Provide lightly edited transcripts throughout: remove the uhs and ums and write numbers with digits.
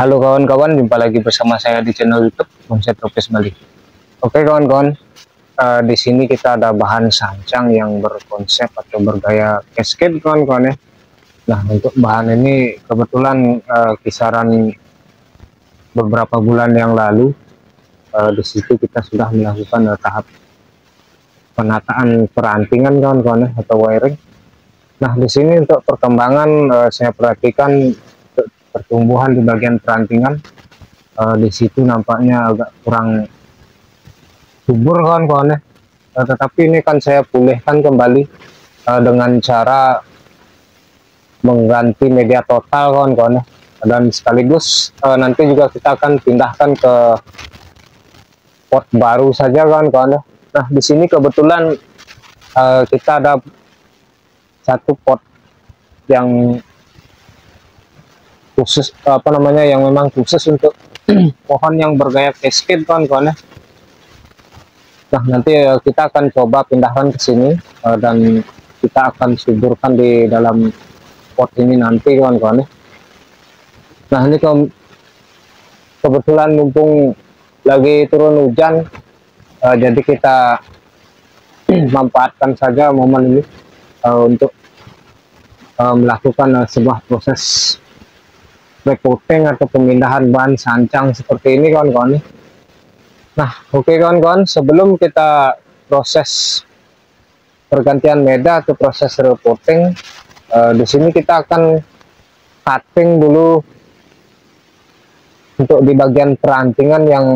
Halo kawan-kawan, jumpa lagi bersama saya di channel YouTube Konsep Tropis Bali. Oke kawan-kawan, di sini kita ada bahan sancang yang berkonsep atau bergaya cascade kawan-kawan ya. Nah untuk bahan ini kebetulan kisaran beberapa bulan yang lalu di situ kita sudah melakukan tahap penataan perantingan kawan-kawan ya, atau wiring. Nah di sini untuk perkembangan saya perhatikan pertumbuhan di bagian perantingan. Di situ nampaknya agak kurang subur kawan-kawan ya. Tetapi ini kan saya pulihkan kembali dengan cara mengganti media total kawan-kawan ya. Dan sekaligus nanti juga kita akan pindahkan ke pot baru saja kawan-kawan ya. Nah di sini kebetulan kita ada satu pot yang khusus yang memang khusus untuk pohon yang bergaya cascade kawan-kawan ya. Nah nanti kita akan coba pindahkan ke sini dan kita akan suburkan di dalam pot ini nanti kawan-kawan ya. Nah ini kebetulan mumpung lagi turun hujan, jadi kita manfaatkan saja momen ini untuk melakukan sebuah proses recoating atau pemindahan bahan sancang seperti ini kawan-kawan ya. Nah oke kawan-kawan, sebelum kita proses pergantian media atau proses reporting, di sini kita akan cutting dulu untuk di bagian perantingan yang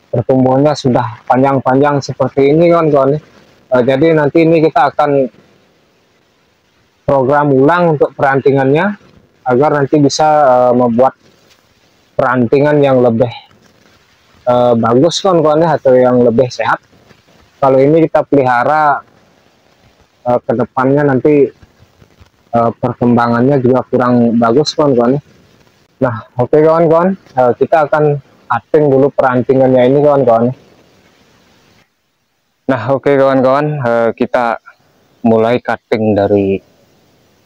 pertumbuhannya sudah panjang-panjang seperti ini kawan-kawan. Jadi nanti ini kita akan program ulang untuk perantingannya agar nanti bisa membuat perantingan yang lebih bagus kawan-kawan atau yang lebih sehat. Kalau ini kita pelihara ke depannya nanti perkembangannya juga kurang bagus kawan-kawan. Nah oke kawan-kawan, kita akan cutting dulu perantingannya ini kawan-kawan. Nah oke kawan-kawan, kita mulai cutting dari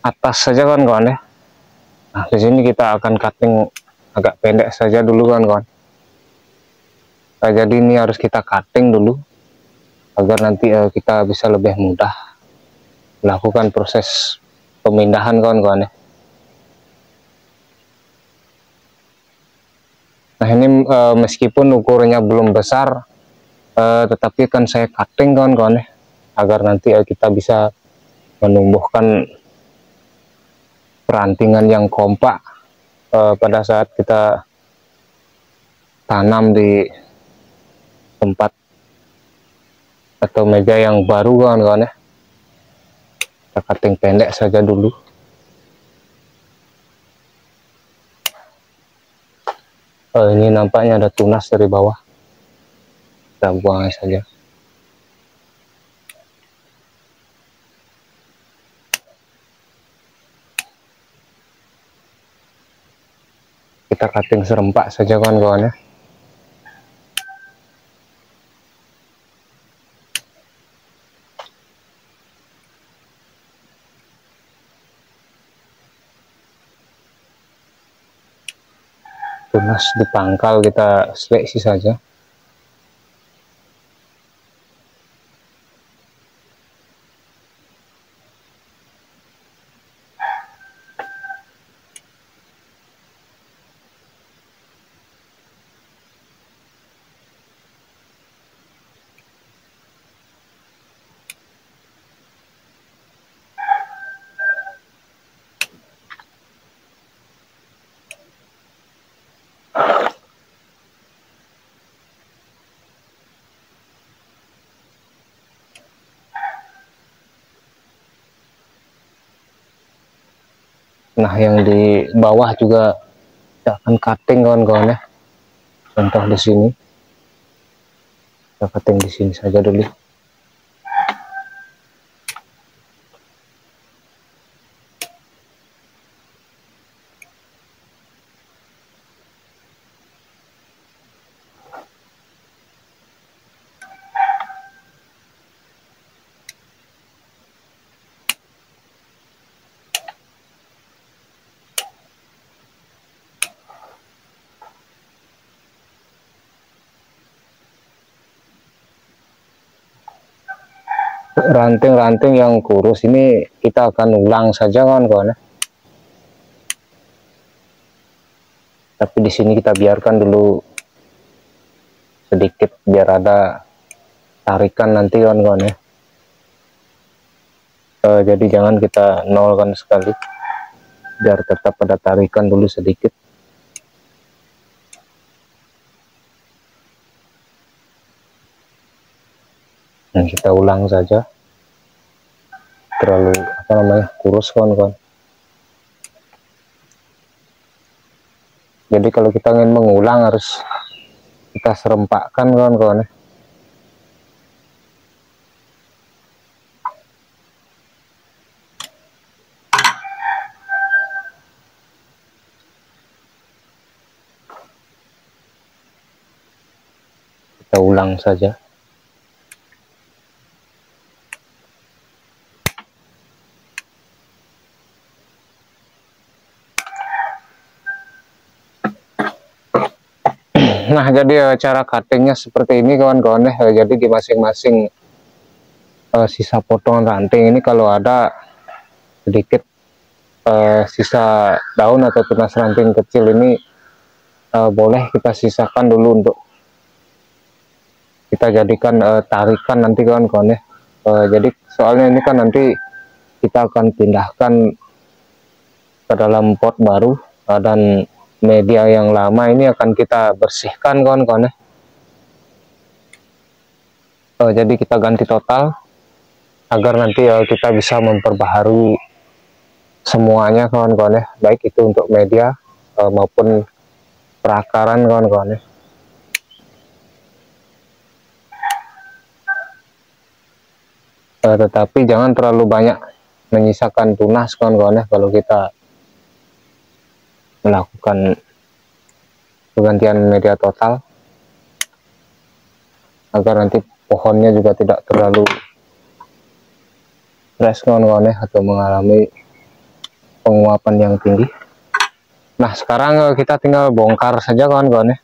atas saja kawan-kawan ya. Nah di sini kita akan cutting agak pendek saja dulu kawan-kawan. Jadi ini harus kita cutting dulu agar nanti kita bisa lebih mudah melakukan proses pemindahan kawan-kawan ya. Nah ini meskipun ukurannya belum besar, tetapi kan saya cutting kawan-kawan ya, agar nanti kita bisa menumbuhkan perantingan yang kompak pada saat kita tanam di tempat atau meja yang baru kawan-kawan ya. Kita cutting pendek saja dulu. Ini nampaknya ada tunas dari bawah, kita buang saja. Kita cutting serempak saja kawan-kawan ya. Tunas di pangkal kita seleksi saja. Nah yang di bawah juga kita akan cutting kawan-kawan ya. Contoh di sini, kita cutting di sini saja dulu. ranting-ranting yang kurus ini kita akan ulang saja kawan-kawan ya. Tapi di sini kita biarkan dulu sedikit biar ada tarikan nanti kawan-kawan ya. Jadi jangan kita nolkan sekali, biar tetap ada tarikan dulu sedikit. Dan kita ulang saja, terlalu kurus kawan-kawan. Jadi kalau kita ingin mengulang harus kita serempakkan kawan-kawan ya. Kita ulang saja. Nah, jadi cara cuttingnya seperti ini kawan-kawan ya. Jadi di masing-masing sisa potongan ranting ini kalau ada sedikit sisa daun atau tunas ranting kecil ini boleh kita sisakan dulu untuk kita jadikan tarikan nanti kawan-kawan ya. Jadi soalnya ini kan nanti kita akan pindahkan ke dalam pot baru, dan media yang lama ini akan kita bersihkan kawan-kawan ya. Jadi kita ganti total agar nanti kita bisa memperbaharui semuanya kawan-kawan ya, baik itu untuk media maupun perakaran kawan-kawan ya. Tetapi jangan terlalu banyak menyisakan tunas kawan-kawan ya kalau kita melakukan pergantian media total, agar nanti pohonnya juga tidak terlalu stres kawan-kawan ya, atau mengalami penguapan yang tinggi. Nah, sekarang kita tinggal bongkar saja kawan-kawan ya.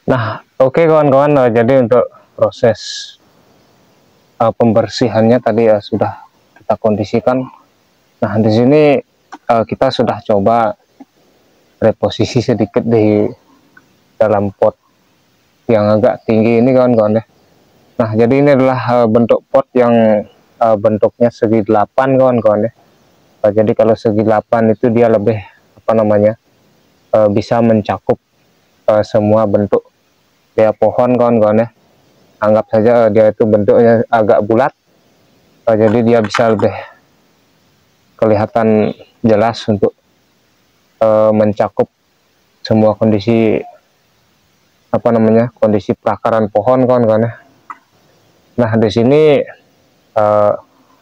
Nah, oke kawan-kawan, jadi untuk proses pembersihannya tadi sudah kita kondisikan. Nah, di sini kita sudah coba reposisi sedikit di dalam pot yang agak tinggi ini kawan-kawan ya. Nah, jadi ini adalah bentuk pot yang bentuknya segi 8 kawan-kawan ya. Jadi kalau segi 8 itu dia lebih bisa mencakup semua bentuk dia pohon kawan-kawan ya. Anggap saja dia itu bentuknya agak bulat, jadi dia bisa lebih kelihatan jelas untuk mencakup semua kondisi apa namanya, kondisi perakaran pohon kawan-kawan ya. Nah di sini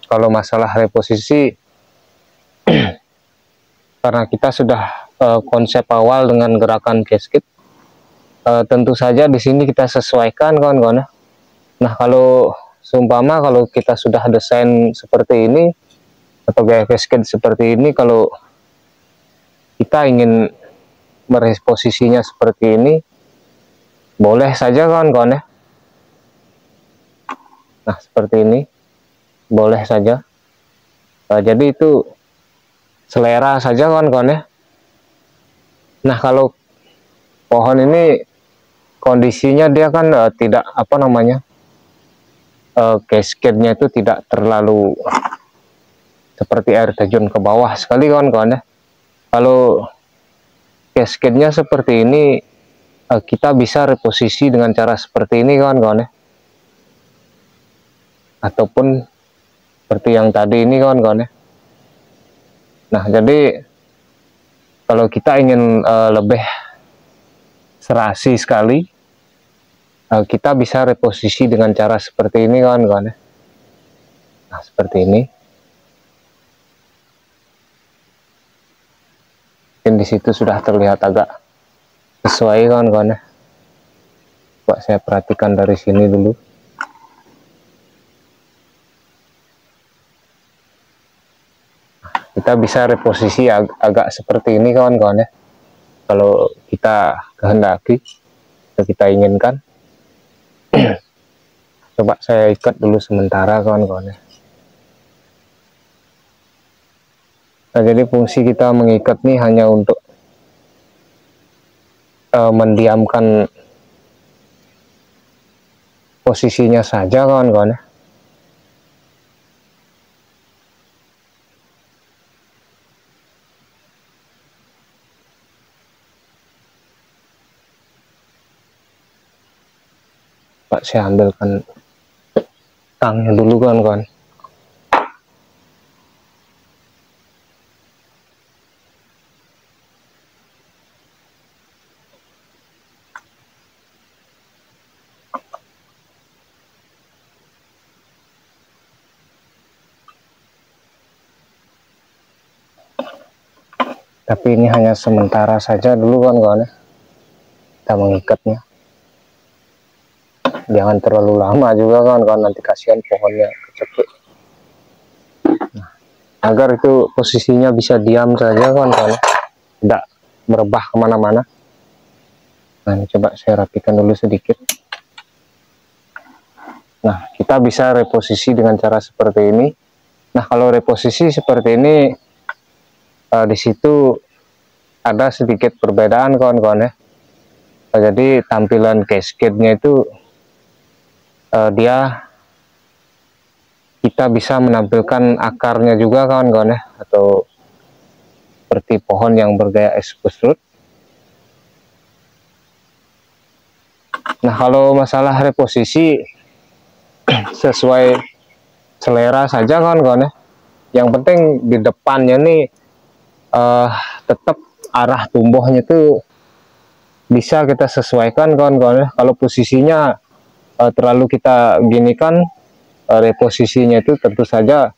kalau masalah reposisi karena kita sudah konsep awal dengan gerakan cascade, tentu saja di sini kita sesuaikan kawan-kawan ya. Nah kalau seumpama kalau kita sudah desain seperti ini atau gaya cascade seperti ini, kalau kita ingin mereposisinya seperti ini, boleh saja kawan-kawan ya. Nah seperti ini boleh saja. Jadi itu selera saja kawan-kawan ya. Nah kalau pohon ini kondisinya dia kan tidak apa namanya, cascade-nya itu tidak terlalu seperti air terjun ke bawah sekali kawan-kawan ya. Kalau cascade-nya seperti ini, kita bisa reposisi dengan cara seperti ini kawan-kawan ya, ataupun seperti yang tadi ini kawan-kawan ya. Nah jadi kalau kita ingin lebih serasi sekali, kita bisa reposisi dengan cara seperti ini kawan-kawan ya. Nah seperti ini. Mungkin di situ sudah terlihat agak sesuai kawan-kawan ya. Coba saya perhatikan dari sini dulu. Kita bisa reposisi agak seperti ini kawan-kawan ya, kalau kita kehendaki atau kita inginkan. Coba saya ikat dulu sementara kawan-kawan ya. Nah jadi fungsi kita mengikat nih hanya untuk mendiamkan posisinya saja kawan-kawan ya. Pak saya ambilkan tangnya dulu kawan-kawan. Tapi ini hanya sementara saja dulu kawan-kawan ya, kita mengikatnya. Jangan terlalu lama juga kawan-kawan, nanti kasihan pohonnya kecepet. Nah, agar itu posisinya bisa diam saja kawan-kawan, tidak merebah kemana-mana. Nah ini coba saya rapikan dulu sedikit. Nah kita bisa reposisi dengan cara seperti ini. Nah kalau reposisi seperti ini, di situ ada sedikit perbedaan kawan-kawan ya. Jadi tampilan cascade-nya itu kita bisa menampilkan akarnya juga kawan-kawan ya, atau seperti pohon yang bergaya expose root. Nah kalau masalah reposisi sesuai selera saja kawan-kawan ya. Yang penting di depannya nih tetap arah tumbuhnya itu bisa kita sesuaikan kawan-kawan ya. Kalau posisinya terlalu kita ginikan, reposisinya itu tentu saja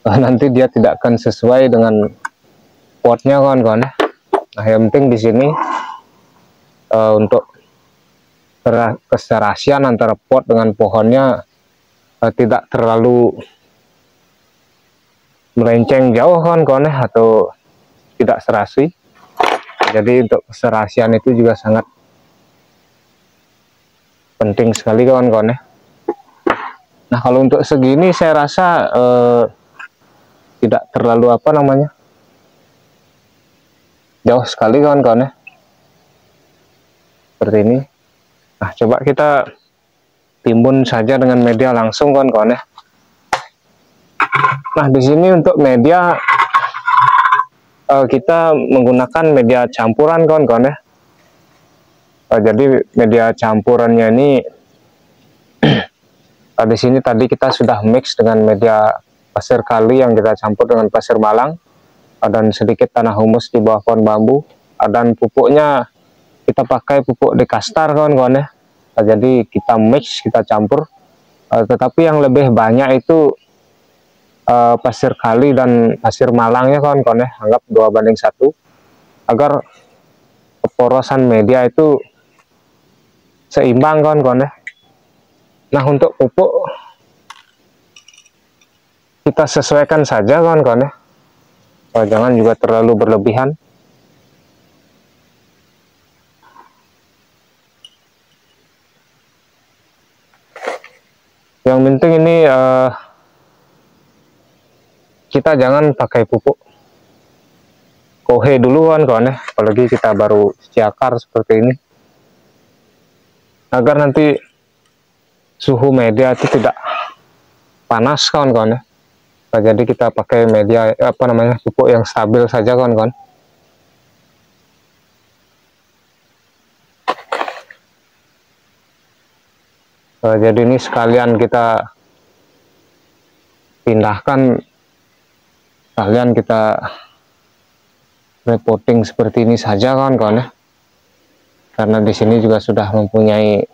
nanti dia tidak akan sesuai dengan potnya kawan-kawan ya. Nah yang penting di sini untuk keserasian antara pot dengan pohonnya tidak terlalu melenceng jauh kawan-kawan ya, atau tidak serasi. Jadi untuk keserasian itu juga sangat penting sekali kawan-kawan ya. Nah kalau untuk segini saya rasa tidak terlalu apa namanya, jauh sekali kawan-kawan ya, seperti ini. Nah coba kita timbun saja dengan media langsung kawan-kawan ya. Nah di sini untuk media kita menggunakan media campuran kawan-kawan ya. Jadi media campurannya ini di sini tadi kita sudah mix dengan media pasir kali yang kita campur dengan pasir malang, dan sedikit tanah humus di bawah pohon bambu, dan pupuknya kita pakai pupuk dekastar kawan-kawan ya. Jadi kita mix, kita campur. Tetapi yang lebih banyak itu pasir kali dan pasir malang ya kawan-kawan ya. Anggap 2:1 agar keporosan media itu seimbang kawan-kawan ya. Nah, untuk pupuk kita sesuaikan saja kawan-kawan ya. Jangan juga terlalu berlebihan. Yang penting ini kita jangan pakai pupuk kohe dulu kawan-kawan ya, apalagi kita baru ciakar seperti ini, agar nanti suhu media itu tidak panas kawan-kawan ya. Jadi kita pakai media pupuk yang stabil saja kawan-kawan. Jadi ini sekalian kita pindahkan, sekalian kita repotting seperti ini saja kawan-kawan ya. Karena di sini juga sudah mempunyai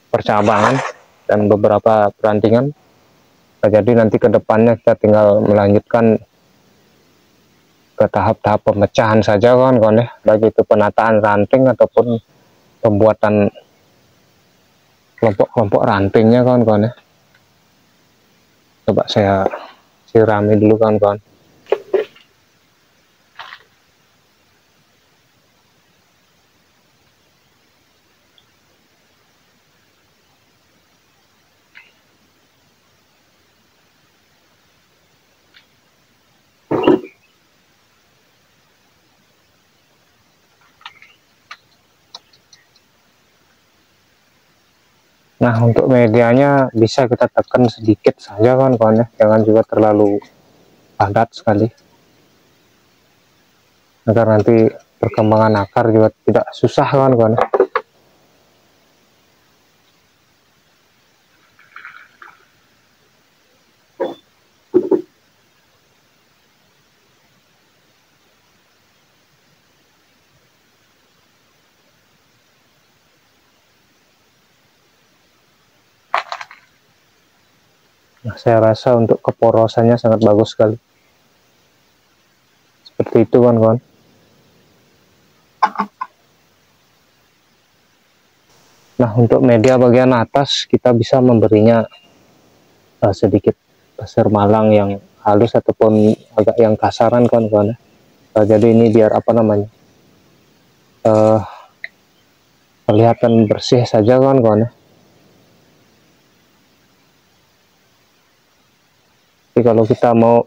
percabangan dan beberapa perantingan. Jadi nanti ke depannya kita tinggal melanjutkan ke tahap-tahap pemecahan saja kawan-kawan ya, baik itu penataan ranting ataupun pembuatan kelompok-kelompok rantingnya kawan-kawan ya. Coba saya sirami dulu kawan-kawan. Nah, untuk medianya bisa kita tekan sedikit saja kawan-kawan ya, jangan juga terlalu padat sekali, agar nanti perkembangan akar juga tidak susah kawan-kawan. Nah, saya rasa untuk keporosannya sangat bagus sekali. Seperti itu kawan-kawan. Nah, untuk media bagian atas kita bisa memberinya sedikit pasir malang yang halus ataupun agak yang kasaran kawan-kawan. Jadi ini biar kelihatan bersih saja kawan-kawan. Jadi kalau kita mau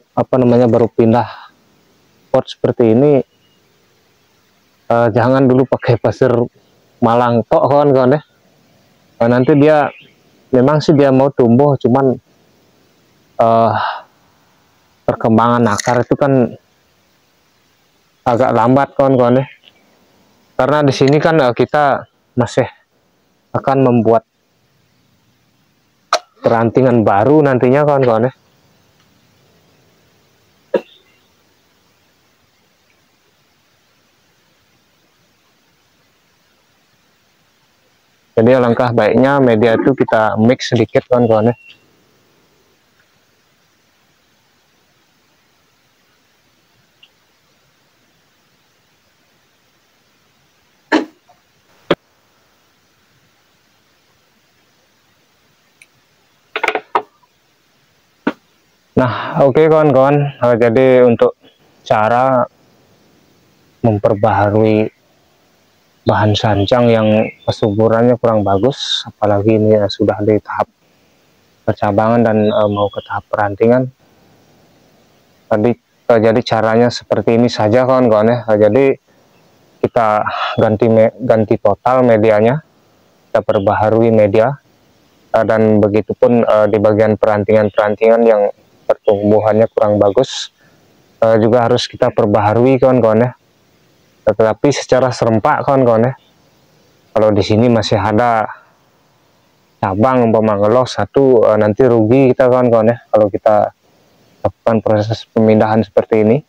baru pindah pot seperti ini, jangan dulu pakai pasir malang tok kawan-kawan ya. Nah, nanti dia memang sih dia mau tumbuh, cuman perkembangan akar itu kan agak lambat kawan-kawan ya. Karena di sini kan kita masih akan membuat perantingan baru nantinya kawan-kawan ya. Jadi alangkah baiknya media itu kita mix sedikit kawan-kawan ya. Nah, oke kawan-kawan. Jadi untuk cara memperbaharui bahan sancang yang kesuburannya kurang bagus, apalagi ini sudah di tahap percabangan dan mau ke tahap perantingan. Jadi caranya seperti ini saja kawan-kawan ya. Jadi kita ganti total medianya, kita perbaharui media, dan begitupun di bagian perantingan-perantingan yang pertumbuhannya kurang bagus juga harus kita perbaharui kawan-kawan ya. Tetapi secara serempak kawan-kawan ya. Kalau di sini masih ada cabang ngelos satu, nanti rugi kita kawan-kawan ya kalau kita lakukan proses pemindahan seperti ini.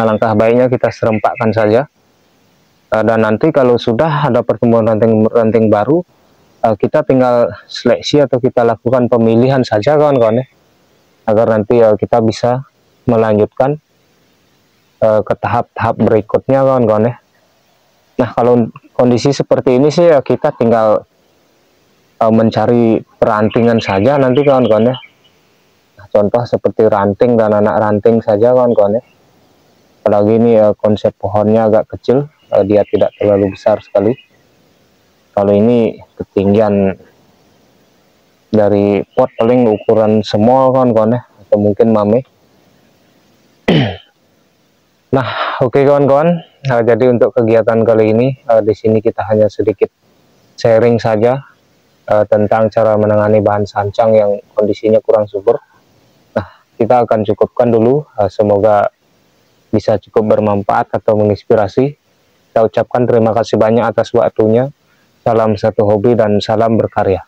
Alangkah baiknya kita serempakkan saja. Dan nanti kalau sudah ada pertumbuhan ranting baru, kita tinggal seleksi atau kita lakukan pemilihan saja kawan-kawan ya, agar nanti kita bisa melanjutkan ke tahap-tahap berikutnya kawan-kawan ya. Nah, kalau kondisi seperti ini sih kita tinggal mencari perantingan saja nanti kawan-kawan ya. Nah, contoh seperti ranting dan anak ranting saja kawan-kawan ya. Apalagi ini konsep pohonnya agak kecil, dia tidak terlalu besar sekali. Kalau ini ketinggian dari pot paling ukuran small kawan-kawan ya, atau mungkin mame. Nah, oke kawan-kawan. Jadi untuk kegiatan kali ini di sini kita hanya sedikit sharing saja tentang cara menangani bahan sancang yang kondisinya kurang subur. Nah, kita akan cukupkan dulu. Semoga bisa cukup bermanfaat atau menginspirasi. Kita ucapkan terima kasih banyak atas waktunya. Salam satu hobi dan salam berkarya.